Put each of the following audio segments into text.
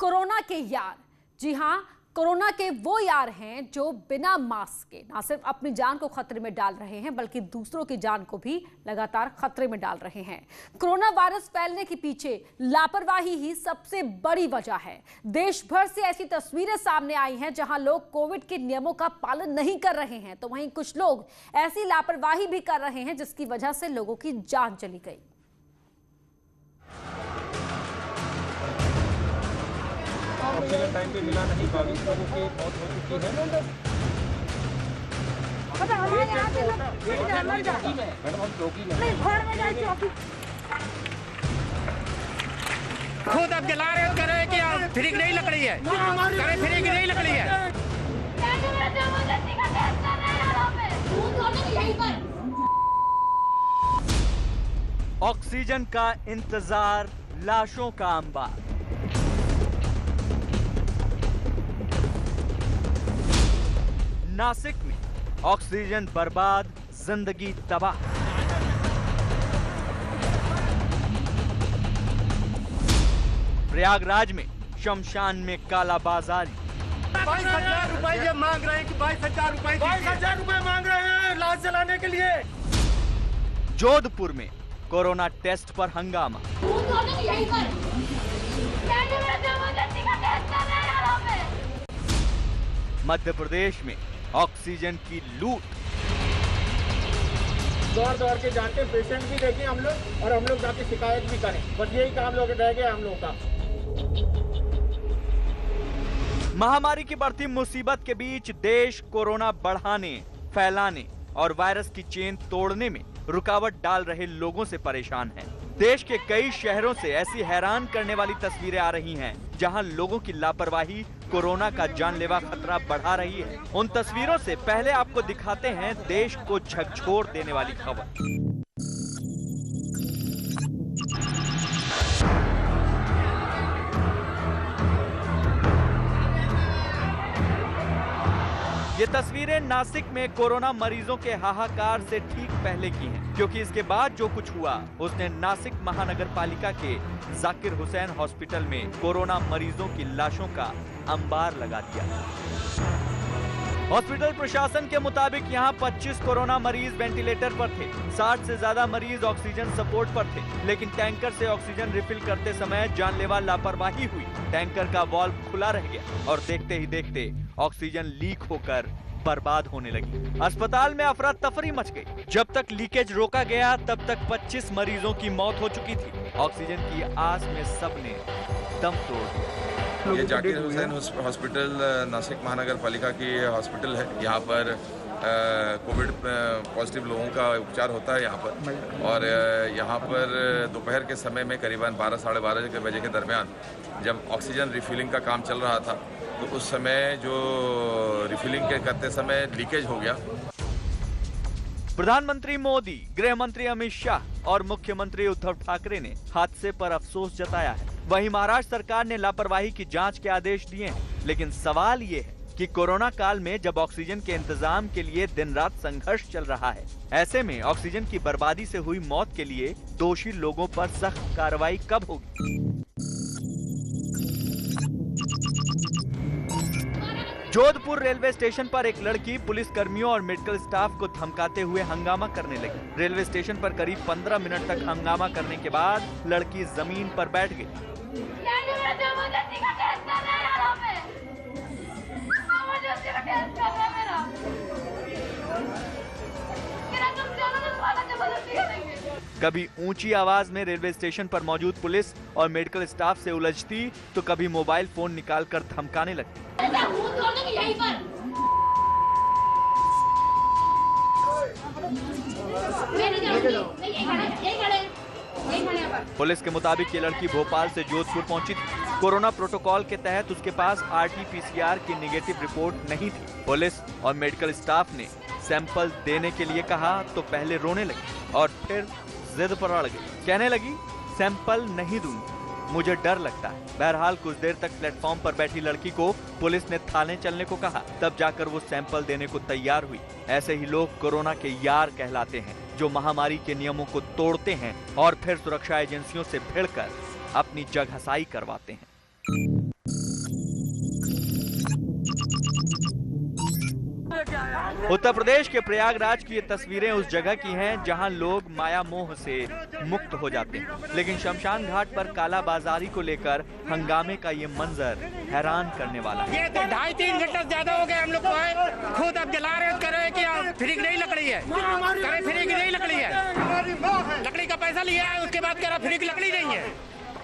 Corona के यार। जी हां, कोरोना के वो यार हैं जो बिना मास्क के ना सिर्फ अपनी जान को खतरे में डाल रहे हैं बल्कि दूसरों की जान को भी लगातार खतरे में डाल रहे हैं। कोरोना वायरस फैलने के पीछे लापरवाही ही सबसे बड़ी वजह है। देश भर से ऐसी तस्वीरें सामने आई हैं जहां लोग कोविड के नियमों का पालन नहीं कर रहे हैं, तो वहीं कुछ लोग ऐसी लापरवाही भी कर रहे हैं जिसकी वजह से लोगों की जान चली गई। ऑक्सीजन टाइम पे मिला नहीं, 22 लोगों की मौत हो चुकी है। मैडम हम चौकी में खुद अब जला रहे हो, कह रहे हैं कि आप फ्री की नहीं लकड़ी है, कह फ्री की नहीं लकड़ी है। ऑक्सीजन का इंतजार, लाशों का अंबार। नासिक में ऑक्सीजन बर्बाद, जिंदगी तबाह। प्रयागराज में शमशान में कालाबाजारी। 22,000 रुपए ये मांग रहे हैं कि 22,000 रुपए, 22,000 रुपए मांग रहे हैं लाश जलाने के लिए। जोधपुर में कोरोना टेस्ट पर हंगामा। मध्य प्रदेश में ऑक्सीजन की लूट। दौड़ दौड़ के जाते पेशेंट भी देखें हम लोग, और हम लोग जाके शिकायत भी करें। बस यही काम लोग रह गया हम लोग का। महामारी की बढ़ती मुसीबत के बीच देश कोरोना बढ़ाने, फैलाने और वायरस की चेन तोड़ने में रुकावट डाल रहे लोगों से परेशान है। देश के कई शहरों से ऐसी हैरान करने वाली तस्वीरें आ रही हैं, जहां लोगों की लापरवाही कोरोना का जानलेवा खतरा बढ़ा रही है। उन तस्वीरों से पहले आपको दिखाते हैं देश को झकझोर देने वाली खबर। ये तस्वीरें नासिक में कोरोना मरीजों के हाहाकार से ठीक पहले की हैं, क्योंकि इसके बाद जो कुछ हुआ उसने नासिक महानगर पालिका के जाकिर हुसैन हॉस्पिटल में कोरोना मरीजों की लाशों का अंबार लगा दिया। हॉस्पिटल प्रशासन के मुताबिक यहां 25 कोरोना मरीज वेंटिलेटर पर थे, 60 से ज्यादा मरीज ऑक्सीजन सपोर्ट पर थे, लेकिन टैंकर से ऑक्सीजन रिफिल करते समय जानलेवा लापरवाही हुई। टैंकर का वाल्व खुला रह गया और देखते ही देखते ऑक्सीजन लीक होकर बर्बाद होने लगी। अस्पताल में अफरा तफरी मच गई। जब तक लीकेज रोका गया तब तक 25 मरीजों की मौत हो चुकी थी। ऑक्सीजन की आस में सबने दम तोड़ दिया। ये जाकिर हुसैन हॉस्पिटल नासिक महानगर पालिका की हॉस्पिटल है। यहाँ पर कोविड पॉजिटिव लोगों का उपचार होता है यहाँ पर। और यहाँ पर दोपहर के समय में करीबन 12 साढ़े 12 बजे के दरमियान जब ऑक्सीजन रिफिलिंग का काम चल रहा था, तो उस समय जो रिफिलिंग के करते समय लीकेज हो गया। प्रधानमंत्री मोदी, गृह मंत्री अमित शाह और मुख्यमंत्री उद्धव ठाकरे ने हादसे पर अफसोस जताया है। वहीं महाराष्ट्र सरकार ने लापरवाही की जांच के आदेश दिए हैं, लेकिन सवाल ये है कि कोरोना काल में जब ऑक्सीजन के इंतजाम के लिए दिन रात संघर्ष चल रहा है, ऐसे में ऑक्सीजन की बर्बादी से हुई मौत के लिए दोषी लोगों पर सख्त कार्रवाई कब होगी? जोधपुर रेलवे स्टेशन पर एक लड़की पुलिस कर्मियों और मेडिकल स्टाफ को धमकाते हुए हंगामा करने लगी। रेलवे स्टेशन पर करीब 15 मिनट तक हंगामा करने के बाद लड़की जमीन पर बैठ गई। कभी ऊंची आवाज में रेलवे स्टेशन पर मौजूद पुलिस और मेडिकल स्टाफ से उलझती, तो कभी मोबाइल फोन निकालकर धमकाने लगती। पुलिस के मुताबिक ये लड़की भोपाल से जोधपुर पहुंची थी। कोरोना प्रोटोकॉल के तहत उसके पास RT-PCR की नेगेटिव रिपोर्ट नहीं थी। पुलिस और मेडिकल स्टाफ ने सैंपल देने के लिए कहा तो पहले रोने लगी और फिर जिद पर अड़ गई। कहने लगी, सैंपल नहीं दूंगी, मुझे डर लगता है। बहरहाल कुछ देर तक प्लेटफॉर्म पर बैठी लड़की को पुलिस ने थाने चलने को कहा, तब जाकर वो सैंपल देने को तैयार हुई। ऐसे ही लोग कोरोना के यार कहलाते हैं, जो महामारी के नियमों को तोड़ते हैं और फिर सुरक्षा एजेंसियों से भिड़कर अपनी जगहसाई करवाते हैं। उत्तर प्रदेश के प्रयागराज की ये तस्वीरें उस जगह की हैं जहां लोग माया मोह से मुक्त हो जाते हैं, लेकिन शमशान घाट पर काला बाजारी को लेकर हंगामे का ये मंजर हैरान करने वाला है। ये तो 2.5-3 घंटा ज्यादा हो गया हम लोग को आए, खुद अब जला रहे कह रहे हैं कि फ्री की नहीं लकड़ी है, करे फ्री की नहीं लकड़ी है, लकड़ी का पैसा लिया है उसके बाद कह रहा फ्री की लकड़ी नहीं है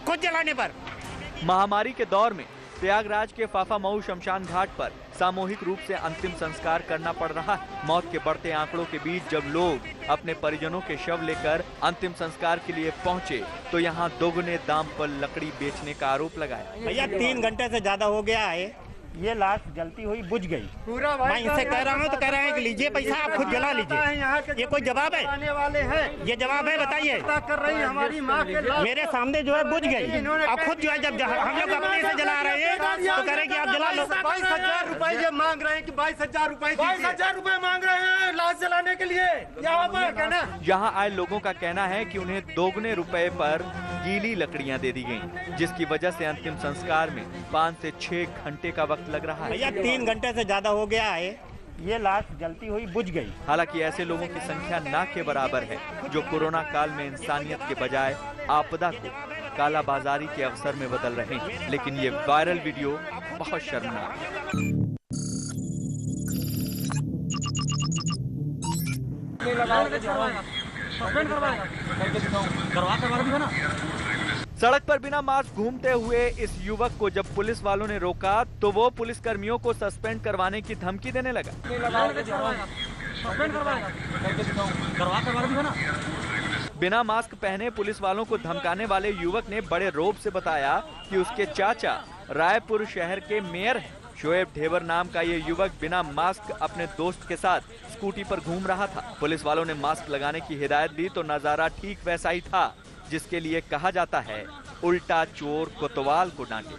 खुद जलाने पर। महामारी के दौर में प्रयागराज के फाफामऊ शमशान घाट पर सामूहिक रूप से अंतिम संस्कार करना पड़ रहा है। मौत के बढ़ते आंकड़ों के बीच जब लोग अपने परिजनों के शव लेकर अंतिम संस्कार के लिए पहुंचे तो यहां दोगुने दाम पर लकड़ी बेचने का आरोप लगाया। भैया 3 घंटे से ज्यादा हो गया है, ये लाश जलती हुई बुझ गई। मैं इनसे कह रहा हूँ तो कह रहे हैं कि लीजिए पैसा आप खुद जला लीजिए, ये कोई जवाब है? आने वाले हैं, ये जवाब है? बताइए। कर रही है हमारी माँ के मेरे सामने जो है बुझ गई, अब खुद जो है जब हम लोग अपने से जला रहे हैं तो कह रहे हैं कि आप जला लो। 22,000 रुपए ये मांग रहे हैं कि 22,000 रुपए 22,000 रुपए मांग रहे हैं लाश जलाने के लिए। यहाँ आए लोगों का कहना है कि उन्हें दोगुने रुपए पर गीली लकड़ियाँ दे दी गयी, जिसकी वजह से अंतिम संस्कार में 5 से 6 घंटे का वक्त लग रहा है। भैया 3 घंटे से ज्यादा हो गया है, ये लाश जलती हुई बुझ गई। हालांकि ऐसे लोगों की संख्या ना के बराबर है जो कोरोना काल में इंसानियत के बजाय आपदा को काला बाजारी के अवसर में बदल रहे हैं। लेकिन ये वायरल वीडियो बहुत शर्मनाक है। सड़क पर बिना मास्क घूमते हुए इस युवक को जब पुलिस वालों ने रोका तो वो पुलिस कर्मियों को सस्पेंड करवाने की धमकी देने लगा। बिना मास्क पहने पुलिस वालों को धमकाने वाले युवक ने बड़े रौब से बताया कि उसके चाचा रायपुर शहर के मेयर हैं। शोएब ढेबर नाम का ये युवक बिना मास्क अपने दोस्त के साथ स्कूटी पर घूम रहा था। पुलिस वालों ने मास्क लगाने की हिदायत दी तो नजारा ठीक वैसा ही था जिसके लिए कहा जाता है उल्टा चोर कोतवाल को डांटे।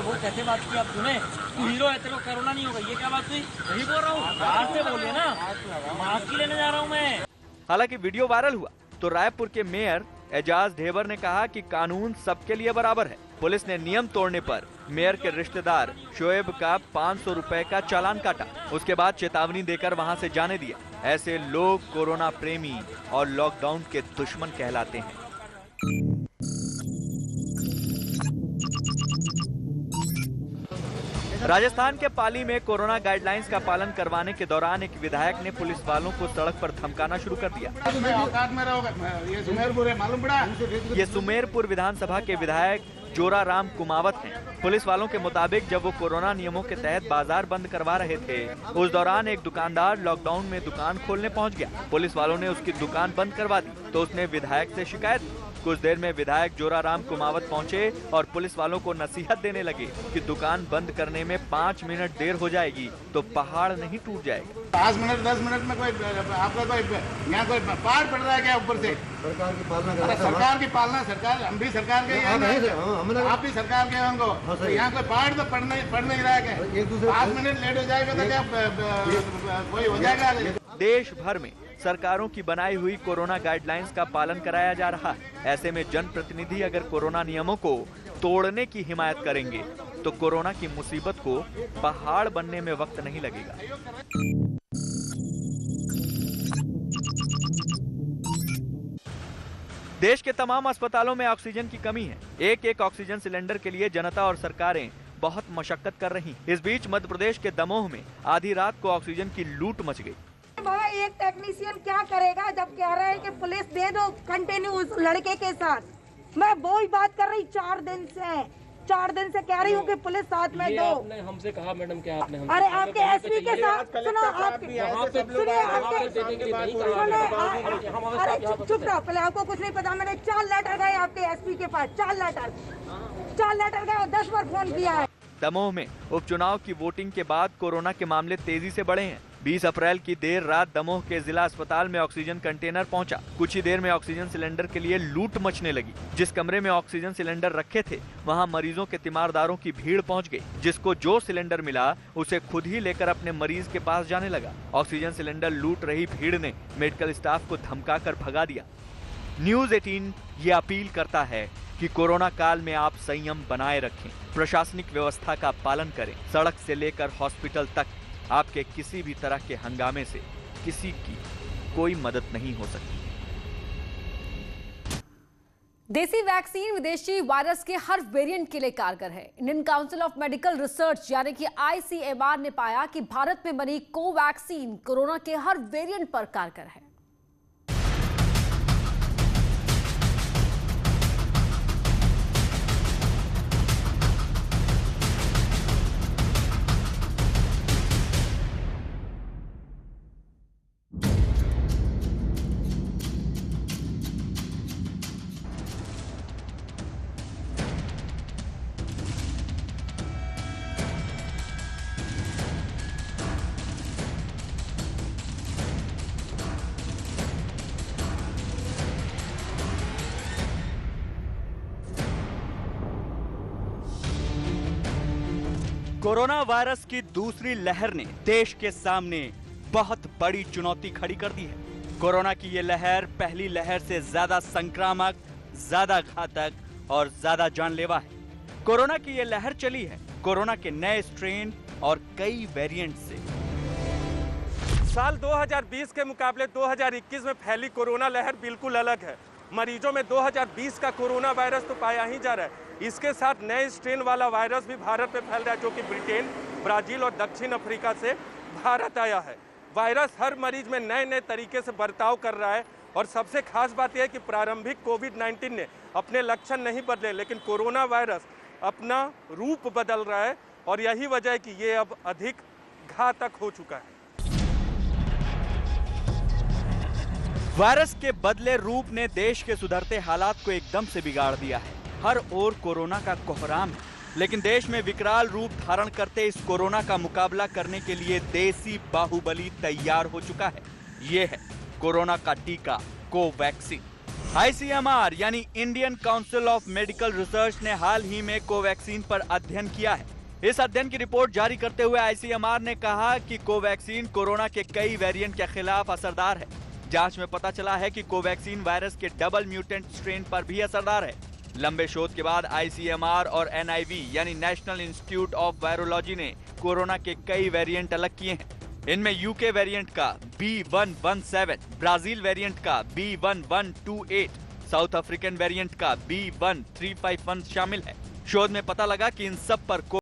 वो कैसे बात की आप सुने? तू हीरो है, तेरे को कोरोना नहीं होगा, ये क्या बात हुई? वही बोल रहा हूँ, बाहर से बोलिए ना, मास्क ही लेने जा रहा हूँ मैं। हालांकि वीडियो वायरल हुआ तो रायपुर के मेयर एजाज ढेबर ने कहा कि कानून सबके लिए बराबर है। पुलिस ने नियम तोड़ने पर मेयर के रिश्तेदार शोएब का 500 रुपए का चालान काटा। उसके बाद चेतावनी देकर वहां से जाने दिया। ऐसे लोग कोरोना प्रेमी और लॉकडाउन के दुश्मन कहलाते हैं। राजस्थान के पाली में कोरोना गाइडलाइंस का पालन करवाने के दौरान एक विधायक ने पुलिस वालों को सड़क पर धमकाना शुरू कर दिया। ये सुमेरपुर विधानसभा के विधायक जोराराम कुमावत हैं। पुलिस वालों के मुताबिक जब वो कोरोना नियमों के तहत बाजार बंद करवा रहे थे उस दौरान एक दुकानदार लॉकडाउन में दुकान खोलने पहुंच गया। पुलिस वालों ने उसकी दुकान बंद करवा दी तो उसने विधायक से शिकायत की। कुछ देर में विधायक जोराराम कुमावत पहुंचे और पुलिस वालों को नसीहत देने लगे कि दुकान बंद करने में 5 मिनट देर हो जाएगी तो पहाड़ नहीं टूट जाएगा। 5 मिनट 10 मिनट में कोई आपका कोई यहाँ कोई पहाड़ पड़ रहा है क्या ऊपर से? सरकार की पालना सरकार, हम भी सरकार के आप भी सरकार के हमको तो यहाँ कोई पहाड़ तो पड़ नहीं रहा है। 5 मिनट लेट हो जाएगा तो क्या कोई हो जाएगा? देश भर में सरकारों की बनाई हुई कोरोना गाइडलाइंस का पालन कराया जा रहा है। ऐसे में जनप्रतिनिधि अगर कोरोना नियमों को तोड़ने की हिमायत करेंगे तो कोरोना की मुसीबत को पहाड़ बनने में वक्त नहीं लगेगा। देश के तमाम अस्पतालों में ऑक्सीजन की कमी है। एक ऑक्सीजन सिलेंडर के लिए जनता और सरकारें बहुत मशक्कत कर रही। इस बीच मध्य प्रदेश के दमोह में आधी रात को ऑक्सीजन की लूट मच गई। भाई एक टेक्नीशियन क्या करेगा जब कह रहे हैं कि पुलिस दे दो कंटिन्यू उस लड़के के साथ। मैं वो ही बात कर रही 4 दिन से कह रही हूँ कि पुलिस साथ में दो। आपने हमसे कहा मैडम, क्या आपने अरे आपके एसपी के साथ सुनो, अरे चुप रहो, पहले आपको कुछ नहीं पता। मैंने 4 लेटर गए आपके एसपी के पास, 4 लेटर गए और 10 बार फोन किया है। दमोह में उपचुनाव की वोटिंग के बाद कोरोना के मामले तेजी से बढ़े हैं। 20 अप्रैल की देर रात दमोह के जिला अस्पताल में ऑक्सीजन कंटेनर पहुंचा। कुछ ही देर में ऑक्सीजन सिलेंडर के लिए लूट मचने लगी। जिस कमरे में ऑक्सीजन सिलेंडर रखे थे वहां मरीजों के तीमारदारों की भीड़ पहुंच गई। जिसको जो सिलेंडर मिला उसे खुद ही लेकर अपने मरीज के पास जाने लगा। ऑक्सीजन सिलेंडर लूट रही भीड़ ने मेडिकल स्टाफ को धमकाकर भगा दिया। न्यूज़ 18 ये अपील करता है कि कोरोना काल में आप संयम बनाए रखें, प्रशासनिक व्यवस्था का पालन करें। सड़क से लेकर हॉस्पिटल तक आपके किसी भी तरह के हंगामे से किसी की कोई मदद नहीं हो सकती। देसी वैक्सीन विदेशी वायरस के हर वेरिएंट के लिए कारगर है। Indian council of medical research यानी कि ICMR ने पाया कि भारत में बनी कोवैक्सीन कोरोना के हर वेरिएंट पर कारगर है। कोरोना वायरस की दूसरी लहर ने देश के सामने बहुत बड़ी चुनौती खड़ी कर दी है। कोरोना की ये लहर पहली लहर से ज्यादा संक्रामक, ज्यादा घातक और ज्यादा जानलेवा है। कोरोना की ये लहर चली है कोरोना के नए स्ट्रेन और कई वेरिएंट से। साल 2020 के मुकाबले 2021 में फैली कोरोना लहर बिल्कुल अलग है। मरीजों में 2020 का कोरोना वायरस तो पाया ही जा रहा है, इसके साथ नए स्ट्रेन वाला वायरस भी भारत में फैल रहा है, जो कि ब्रिटेन, ब्राजील और दक्षिण अफ्रीका से भारत आया है। वायरस हर मरीज में नए नए तरीके से बर्ताव कर रहा है और सबसे खास बात यह है कि प्रारंभिक कोविड-19 ने अपने लक्षण नहीं बदले, लेकिन कोरोना वायरस अपना रूप बदल रहा है और यही वजह है कि ये अब अधिक घातक हो चुका है। वायरस के बदले रूप ने देश के सुधरते हालात को एकदम से बिगाड़ दिया है। हर ओर कोरोना का कोहराम है, लेकिन देश में विकराल रूप धारण करते इस कोरोना का मुकाबला करने के लिए देसी बाहुबली तैयार हो चुका है। ये है कोरोना का टीका कोवैक्सीन। ICMR यानी Indian council of medical research ने हाल ही में कोवैक्सीन पर अध्ययन किया है। इस अध्ययन की रिपोर्ट जारी करते हुए ICMR ने कहा कि कोवैक्सीन कोरोना के कई वेरिएंट के खिलाफ असरदार है। जांच में पता चला है कि कोवैक्सीन वायरस के डबल म्यूटेंट स्ट्रेन पर भी असरदार है। लंबे शोध के बाद ICMR और NIV यानी नेशनल इंस्टीट्यूट ऑफ वायरोलॉजी ने कोरोना के कई वेरिएंट अलग किए हैं। इनमें UK वेरिएंट का B117, ब्राजील वेरिएंट का B1128, साउथ अफ्रीकन वेरिएंट का B1351 शामिल है। शोध में पता लगा कि इन सब पर